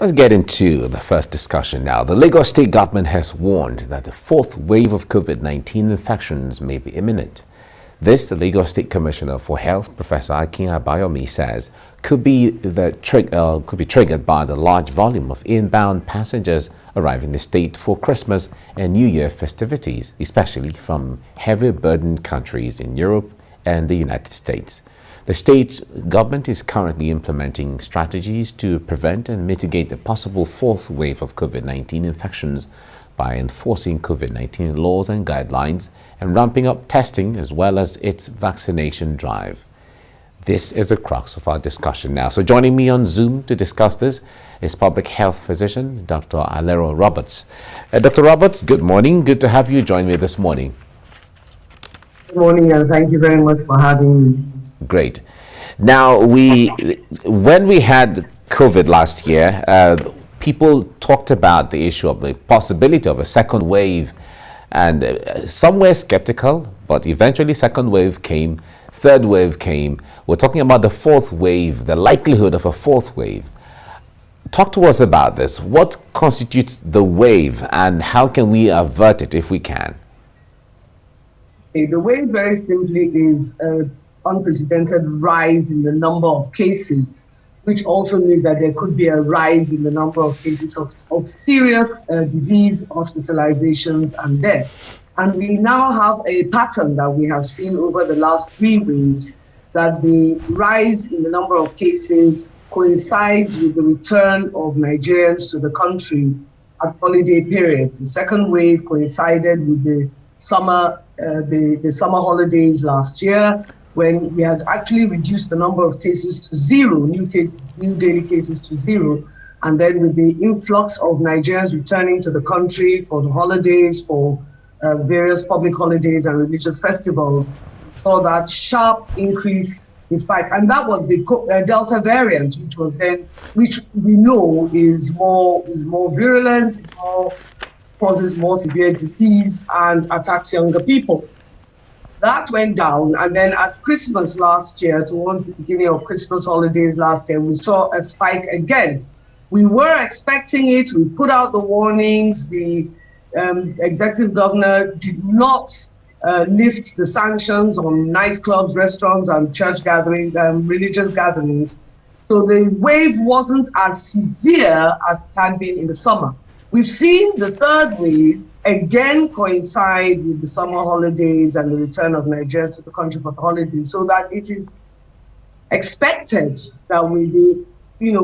Let's get into the first discussion now. The Lagos State government has warned that the fourth wave of COVID-19 infections may be imminent. This, the Lagos State Commissioner for Health, Professor Akin Abayomi, says could be triggered by the large volume of inbound passengers arriving in the state for Christmas and New Year festivities, especially from heavy burdened countries in Europe and the United States. The state government is currently implementing strategies to prevent and mitigate the possible fourth wave of COVID-19 infections by enforcing COVID-19 laws and guidelines and ramping up testing as well as its vaccination drive. This is the crux of our discussion now. So joining me on Zoom to discuss this is public health physician, Dr. Alero Roberts. Dr. Roberts, good morning. Good to have you join me this morning. Good morning, and thank you very much for having me. Great. Now, when we had COVID last year, people talked about the issue of the possibility of a second wave, and some were skeptical, but eventually second wave came, third wave came. We're talking about the fourth wave, the likelihood of a fourth wave. Talk to us about this. What constitutes the wave, and how can we avert it if we can? The wave very simply is unprecedented rise in the number of cases, which also means that there could be a rise in the number of cases of serious disease, hospitalizations, and death. And we now have a pattern that we have seen over the last 3 waves, that the rise in the number of cases coincides with the return of Nigerians to the country at holiday periods. The second wave coincided with the summer holidays last year, when we had actually reduced the number of cases to zero, new daily cases to zero. And then with the influx of Nigerians returning to the country for the holidays, for various public holidays and religious festivals, saw that sharp increase in spike. And that was the Delta variant, which we know is more virulent, causes more severe disease and attacks younger people. That went down, and then at Christmas last year, towards the beginning of Christmas holidays last year, we saw a spike again. We were expecting it. We put out the warnings. The executive governor did not lift the sanctions on nightclubs, restaurants, and church gatherings, religious gatherings. So the wave wasn't as severe as it had been in the summer. We've seen the third wave again coincide with the summer holidays and the return of Nigerians to the country for the holidays, so that it is expected that with the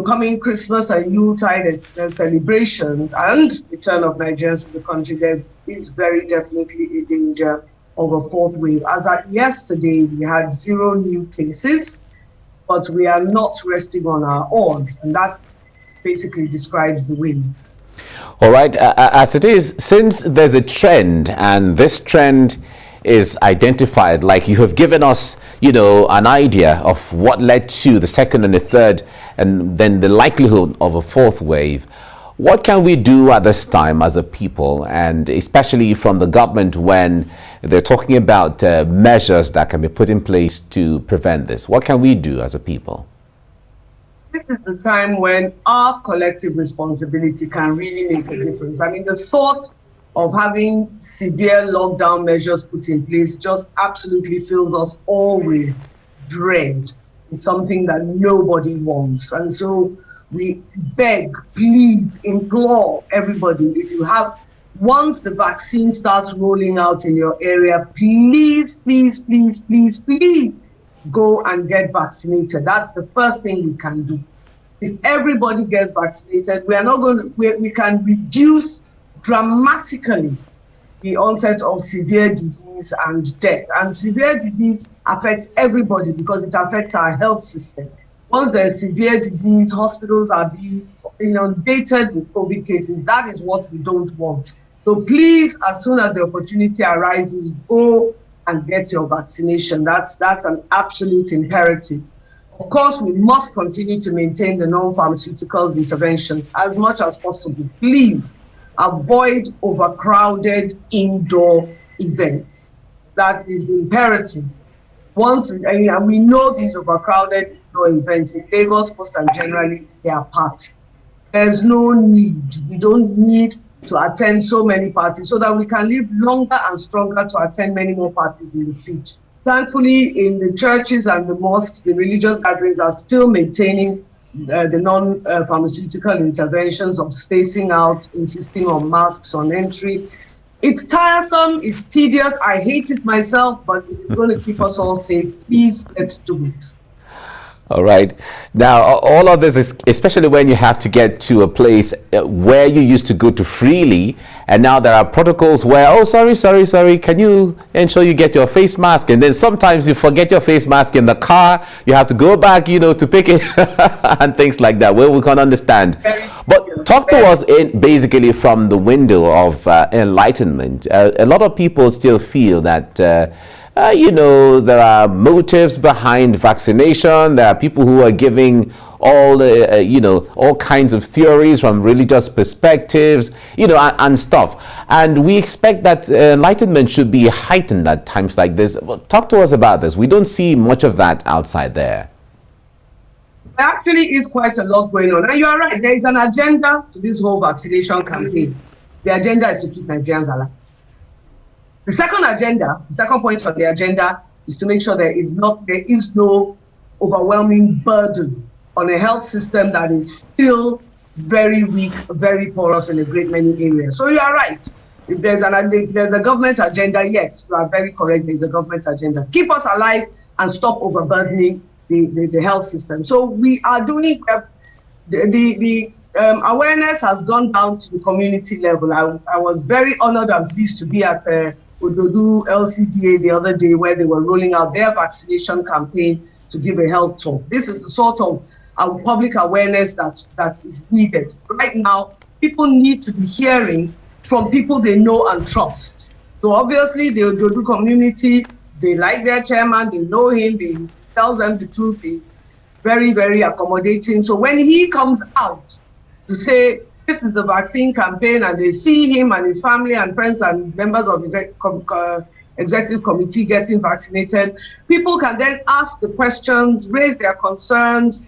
coming Christmas and Yuletide celebrations and return of Nigerians to the country, there is very definitely a danger of a fourth wave. As at yesterday, we had 0 new cases, but we are not resting on our oars, and that basically describes the wave. All right, as it is, since there's a trend, and this trend is identified, like you have given us, an idea of what led to the second and the third, and then the likelihood of a fourth wave. What can we do at this time as a people, and especially from the government, when they're talking about measures that can be put in place to prevent this? What can we do as a people? This is the time when our collective responsibility can really make a difference. I mean, the thought of having severe lockdown measures put in place just absolutely fills us all with dread. It's something that nobody wants. And so we beg, plead, implore everybody, once the vaccine starts rolling out in your area, please, please, please, please, please, go and get vaccinated. That's the first thing we can do. If everybody gets vaccinated, we can reduce dramatically the onset of severe disease and death. And severe disease affects everybody because it affects our health system. Once there's severe disease, hospitals are being inundated with COVID cases. That is what we don't want. So please, as soon as the opportunity arises, go and get your vaccination. That's an absolute imperative. Of course, we must continue to maintain the non-pharmaceuticals interventions as much as possible. Please avoid overcrowded indoor events. That is imperative. We know these overcrowded indoor events in Lagos, most and generally, they are packed. there's no need. We don't need to attend so many parties so that we can live longer and stronger to attend many more parties in the future. Thankfully, in the churches and the mosques, the religious gatherings are still maintaining the non-pharmaceutical interventions of spacing out, insisting on masks on entry. It's tiresome, it's tedious, I hate it myself, but if it's going to keep us all safe, please, let's do it. All right. Now, all of this is, especially when you have to get to a place where you used to go to freely, and now there are protocols where, oh, sorry, can you ensure you get your face mask? And then sometimes you forget your face mask in the car, you have to go back, to pick it, and things like that, where we can understand. But talk to us basically from the window of enlightenment. A lot of people still feel that there are motives behind vaccination. There are people who are giving all kinds of theories from religious perspectives, and stuff. And we expect that enlightenment should be heightened at times like this. Talk to us about this. We don't see much of that outside there. There actually is quite a lot going on. And you are right, there is an agenda to this whole vaccination campaign. The agenda is to keep Nigerians alive. The second point on the agenda is to make sure there is no overwhelming burden on a health system that is still very weak, very porous in a great many areas. So you are right. If there's a government agenda, yes, you are very correct. There's a government agenda. Keep us alive and stop overburdening the health system. So we are doing the awareness has gone down to the community level. I was very honored and pleased to be at Ododu LCDA the other day, where they were rolling out their vaccination campaign to give a health talk. This is the sort of public awareness that is needed. Right now, people need to be hearing from people they know and trust. So obviously, the Ododu community, they like their chairman, they know him, they tells them the truth, is very, very accommodating. So when he comes out to say, this is the vaccine campaign, and they see him and his family and friends and members of his executive committee getting vaccinated, people can then ask the questions, raise their concerns,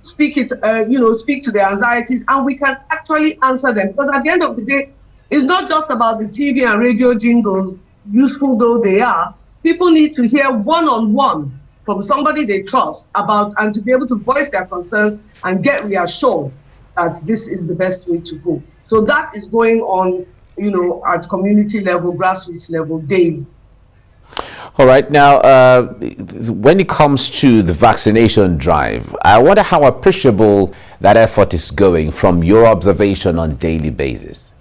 speak to their anxieties, and we can actually answer them. Because at the end of the day, it's not just about the TV and radio jingles, useful though they are. People need to hear one-on-one from somebody they trust about, and to be able to voice their concerns and get reassured that this is the best way to go. So that is going on, at community level, grassroots level, daily. All right. Now, when it comes to the vaccination drive, I wonder how appreciable that effort is going from your observation on a daily basis.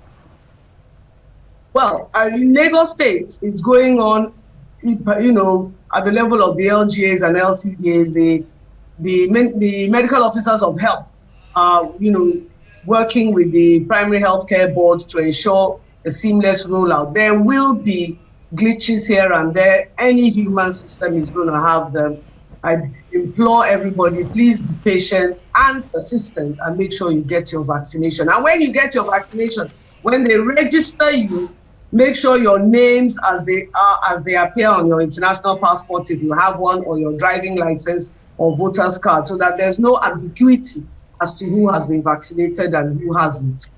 Well, Lagos State is going on, at the level of the LGAs and LCDAs, the medical officers of health are, working with the primary healthcare board to ensure a seamless rollout. There will be glitches here and there. Any human system is going to have them. I implore everybody, please be patient and persistent and make sure you get your vaccination. And when you get your vaccination, when they register you, make sure your names as they appear on your international passport, if you have one, or your driving license or voter's card, so that there's no ambiguity as to who has been vaccinated and who hasn't.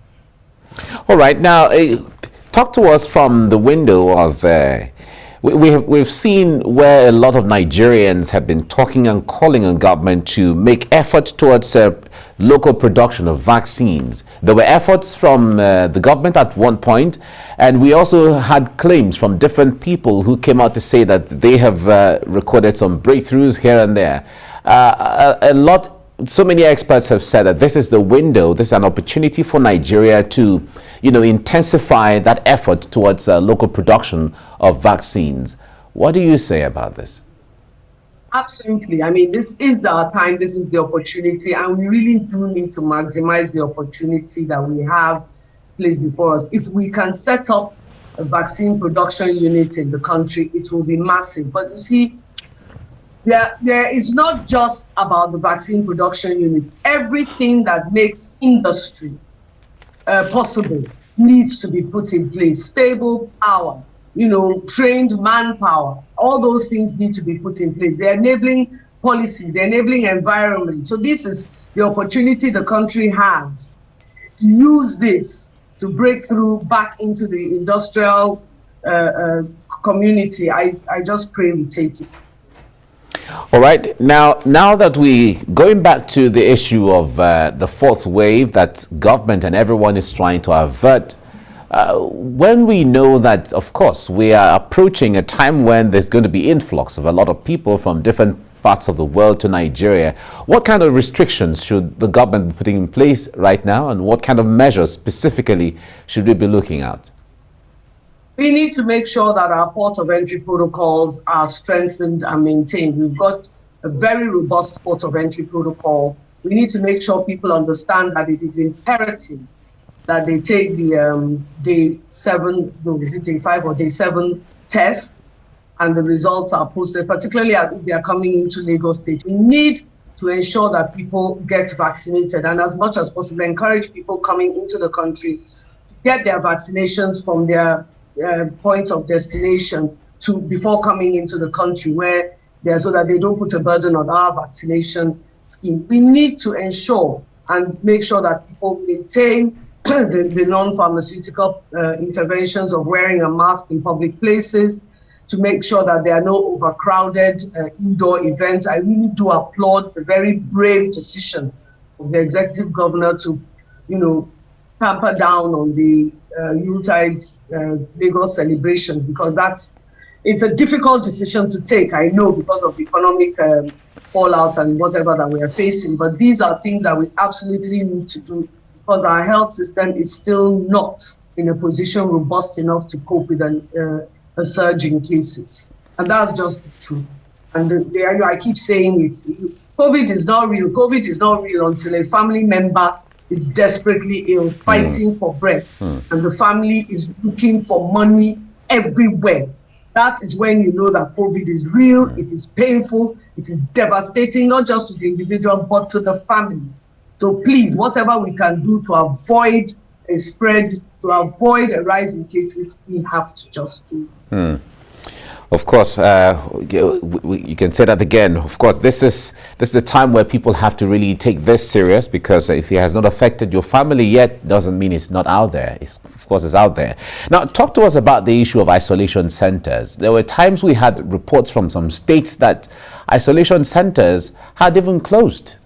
All right. Now, talk to us from the window of we've seen where a lot of Nigerians have been talking and calling on government to make efforts towards local production of vaccines. There were efforts from the government at one point, and we also had claims from different people who came out to say that they have recorded some breakthroughs here and there. So many experts have said that this is the window, this is an opportunity for Nigeria to, intensify that effort towards local production of vaccines. What do you say about this? Absolutely. I mean, this is our time, this is the opportunity, and we really do need to maximize the opportunity that we have placed before us. If we can set up a vaccine production unit in the country, it will be massive. But you see, there is not just about the vaccine production unit. Everything that makes industry possible needs to be put in place. Stable power, trained manpower, all those things need to be put in place. They're enabling policies, they're enabling environment. So this is the opportunity the country has to use this to break through back into the industrial community, I just pray we take it. All right. Now that going back to the issue of the fourth wave that government and everyone is trying to avert, when we know that, of course, we are approaching a time when there's going to be influx of a lot of people from different parts of the world to Nigeria, what kind of restrictions should the government be putting in place right now, and what kind of measures specifically should we be looking at? We need to make sure that our port of entry protocols are strengthened and maintained. We've got a very robust port of entry protocol. We need to make sure people understand that it is imperative that they take the day 7, no, is it day 5 or day 7 test, and the results are posted, particularly if they are coming into Lagos State. We need to ensure that people get vaccinated, and as much as possible, encourage people coming into the country to get their vaccinations from their points of destination before coming into the country, so that they don't put a burden on our vaccination scheme. We need to ensure and make sure that people maintain the non-pharmaceutical interventions of wearing a mask in public places, to make sure that there are no overcrowded indoor events. I really do applaud the very brave decision of the executive governor to, tamper down on the Yuletide Lagos celebrations, because it's a difficult decision to take, I know, because of the economic fallout and whatever that we are facing. But these are things that we absolutely need to do, because our health system is still not in a position robust enough to cope with a surge in cases. And that's just the truth. And I keep saying it, COVID is not real. COVID is not real until a family member is desperately ill, fighting for breath, and the family is looking for money everywhere. That is when you know that COVID is real, it is painful, it is devastating, not just to the individual, but to the family. So please, whatever we can do to avoid a spread, to avoid a rise in cases, we have to just do it. Of course, you can say that again. Of course, this is a time where people have to really take this serious, because if it has not affected your family yet, doesn't mean it's not out there. Of course, it's out there. Now, talk to us about the issue of isolation centers. There were times we had reports from some states that isolation centers had even closed.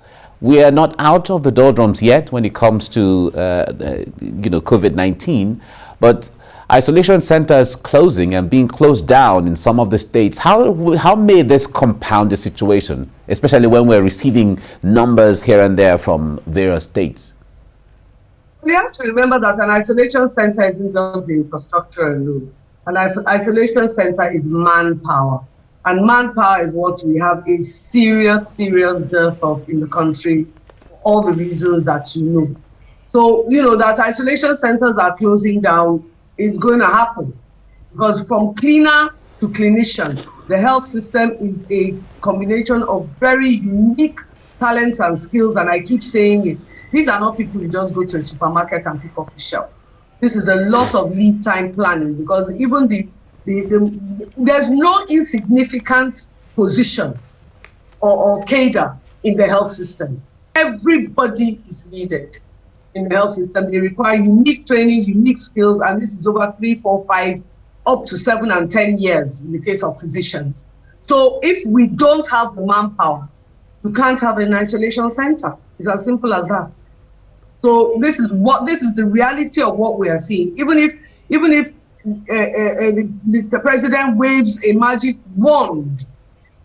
We are not out of the doldrums yet when it comes to COVID-19, but isolation centers closing and being closed down in some of the states. How may this compound the situation, especially when we're receiving numbers here and there from various states? We have to remember that an isolation center isn't just the infrastructure alone. An isolation center is manpower. And manpower is what we have a serious dearth of in the country, for all the reasons that you know. So, that isolation centers are closing down is going to happen, because from cleaner to clinician, the health system is a combination of very unique talents and skills. And I keep saying it, these are not people who just go to a supermarket and pick off the shelf. This is a lot of lead time planning, because even there's no insignificant position or cadre in the health system. Everybody is needed in the health system. They require unique training, unique skills, and this is over 3, 4, 5, up to 7 and 10 years in the case of physicians. So if we don't have the manpower, you can't have an isolation center. It's as simple as that. So this is the reality of what we are seeing. Even if Mr. President waves a magic wand,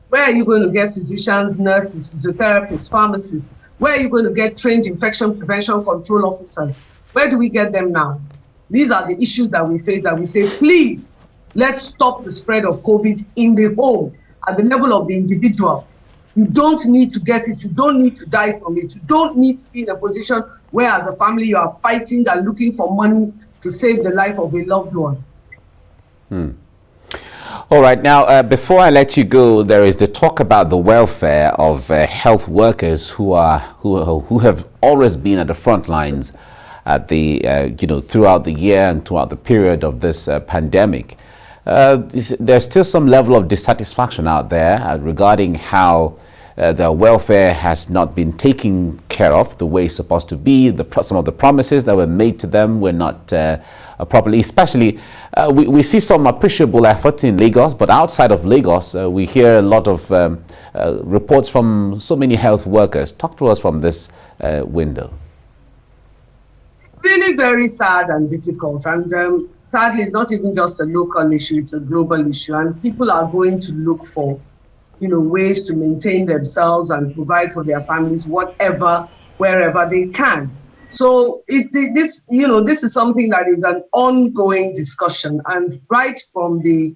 where are you going to get physicians, nurses, physiotherapists, pharmacists? Where are you going to get trained infection prevention control officers? Where do we get them now? These are the issues that we face, that we say, please, let's stop the spread of COVID in the home, at the level of the individual. You don't need to get it. You don't need to die from it. You don't need to be in a position where, as a family, you are fighting and looking for money to save the life of a loved one. All right. Now, before I let you go, there is the talk about the welfare of health workers who have always been at the front lines at the throughout the year and throughout the period of this pandemic. There's still some level of dissatisfaction out there regarding how their welfare has not been taken care of the way it's supposed to be. Some of the promises that were made to them were not properly, especially we see some appreciable effort in Lagos, but outside of Lagos, we hear a lot of reports from so many health workers. Talk to us from this window. Really very sad and difficult, and sadly it's not even just a local issue, it's a global issue, and people are going to look for ways to maintain themselves and provide for their families, wherever they can. So this is something that is an ongoing discussion, and right from the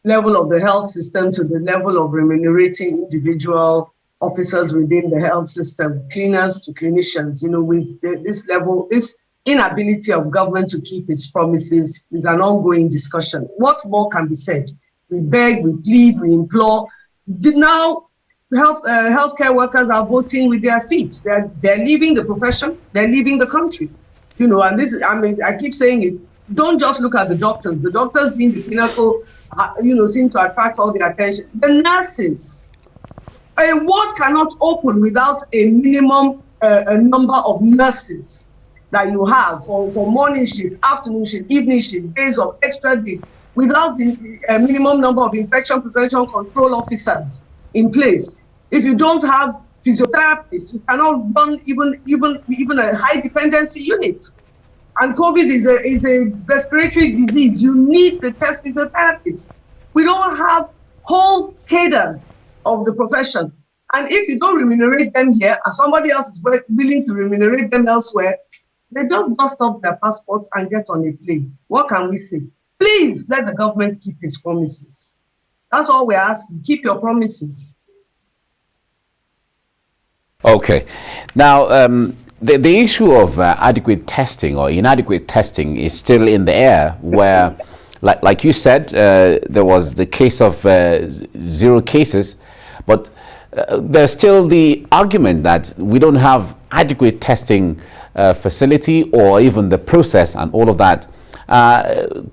level of the health system to the level of remunerating individual officers within the health system, cleaners to clinicians, with this inability of government to keep its promises is an ongoing discussion. What more can be said? We beg, we plead, we implore. Now, healthcare workers are voting with their feet. They're leaving the profession. They're leaving the country. And this, I keep saying it. Don't just look at the doctors. The doctors being the pinnacle, seem to attract all the attention. The nurses. A ward cannot open without a minimum number of nurses that you have for morning shift, afternoon shift, evening shift, days of extra day, without the minimum number of infection prevention control officers in place. If you don't have physiotherapists, you cannot run even a high dependency unit. And COVID is a respiratory disease. You need to test physiotherapists. We don't have whole cadres of the profession. And if you don't remunerate them here, and somebody else is willing to remunerate them elsewhere, they just dust off their passports and get on a plane. What can we say? Please let the government keep its promises. That's all we're asking. Keep your promises. Okay. Now, the issue of adequate testing or inadequate testing is still in the air, where, like you said, there was the case of 0 cases, but there's still the argument that we don't have adequate testing facility or even the process and all of that.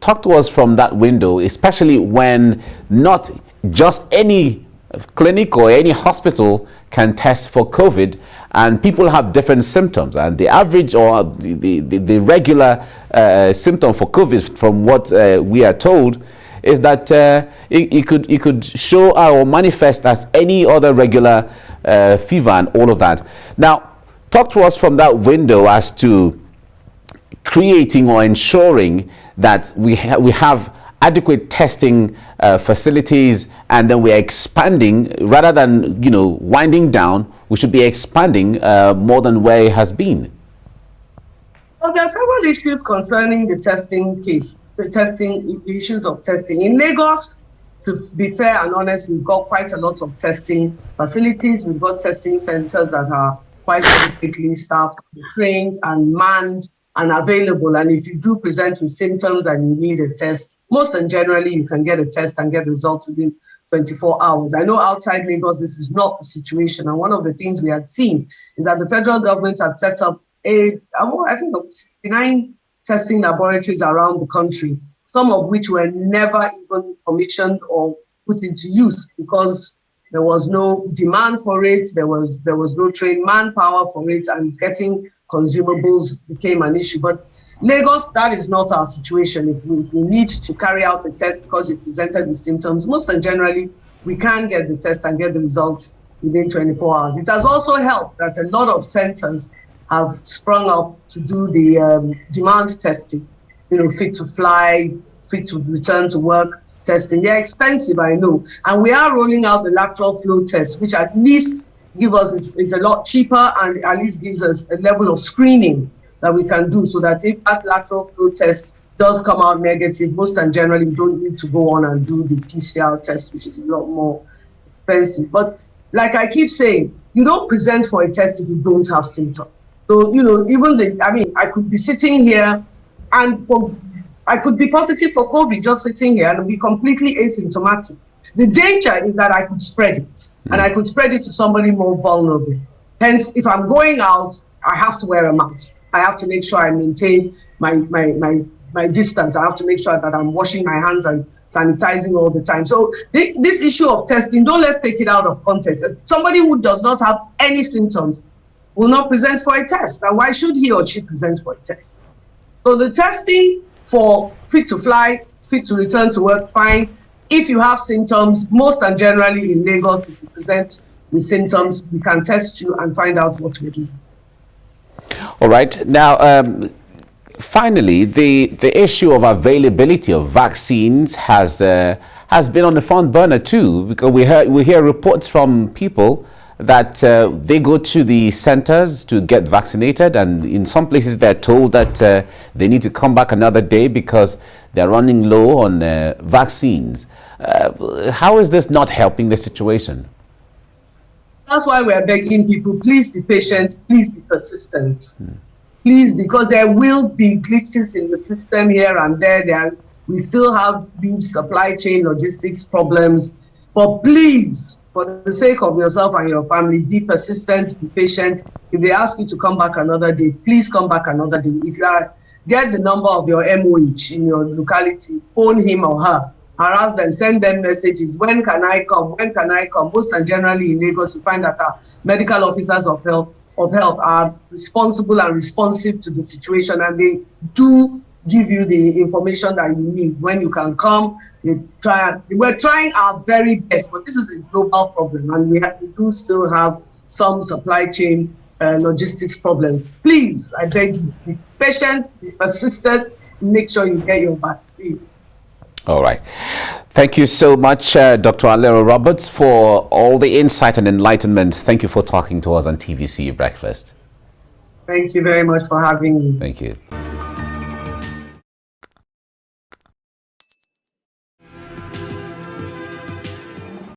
Talk to us from that window, especially when not just any clinic or any hospital can test for COVID, and people have different symptoms, and the average or the regular symptom for COVID, from what we are told, is that it could show or manifest as any other regular fever and all of that. Now, talk to us from that window as to creating or ensuring that we have adequate testing facilities, and then we're expanding rather than winding down. We should be expanding more than where it has been. Well, there are several issues concerning the testing case, the issues of testing. In Lagos, to be fair and honest, we've got quite a lot of testing facilities. We've got testing centers that are quite adequately staffed, trained and manned and available. And if you do present with symptoms and you need a test, most and generally you can get a test and get results within 24 hours. I know outside Lagos, this is not the situation. And one of the things we had seen is that the federal government had set up I think 69 testing laboratories around the country, some of which were never even commissioned or put into use because there was no demand for it, there was no trained manpower for it, and getting consumables became an issue. But Lagos, that is not our situation. If we need to carry out a test because you've presented with symptoms, most and generally, we can get the test and get the results within 24 hours. It has also helped that a lot of centers have sprung up to do the demand testing, fit to fly, fit to return to work testing. They're expensive, I know. And we are rolling out the lateral flow test, which at least is a lot cheaper and at least gives us a level of screening that we can do, so that if that lateral flow test does come out negative, most and generally we don't need to go on and do the PCR test, which is a lot more expensive. But like I keep saying, you don't present for a test if you don't have symptoms. So, I could be sitting here and I could be positive for COVID just sitting here and be completely asymptomatic. The danger is that I could spread it, and I could spread it to somebody more vulnerable. Hence, if I'm going out, I have to wear a mask. I have to make sure I maintain my distance. I have to make sure that I'm washing my hands and sanitizing all the time. So this issue of testing, don't let's take it out of context. Somebody who does not have any symptoms will not present for a test. And why should he or she present for a test? So the testing for fit to fly, fit to return to work, fine. If you have symptoms, most and generally in Lagos, if you present with symptoms, we can test you and find out what we're doing. All right. Now, finally, the issue of availability of vaccines has been on the front burner too, because we hear reports from people that they go to the centers to get vaccinated, and in some places they're told that they need to come back another day because they're running low on vaccines. How is this not helping the situation? That's why we're begging people, please be patient, please be persistent. Please, because there will be glitches in the system here and there. We still have huge supply chain logistics problems. But please, for the sake of yourself and your family, be persistent, be patient. If they ask you to come back another day, please come back another day. If you get the number of your MOH in your locality, phone him or her, harass them, send them messages. When can I come? When can I come? Most and generally in Lagos, you find that our medical officers of health are responsible and responsive to the situation, and they do give you the information that you need when you can come. We're trying our very best, but this is a global problem, and we do still have some supply chain logistics problems. Please, I beg you, be patient, be persistent, make sure you get your vaccine. All right. Thank you so much, Dr. Alero Roberts, for all the insight and enlightenment. Thank you for talking to us on TVC Breakfast. Thank you very much for having me. Thank you.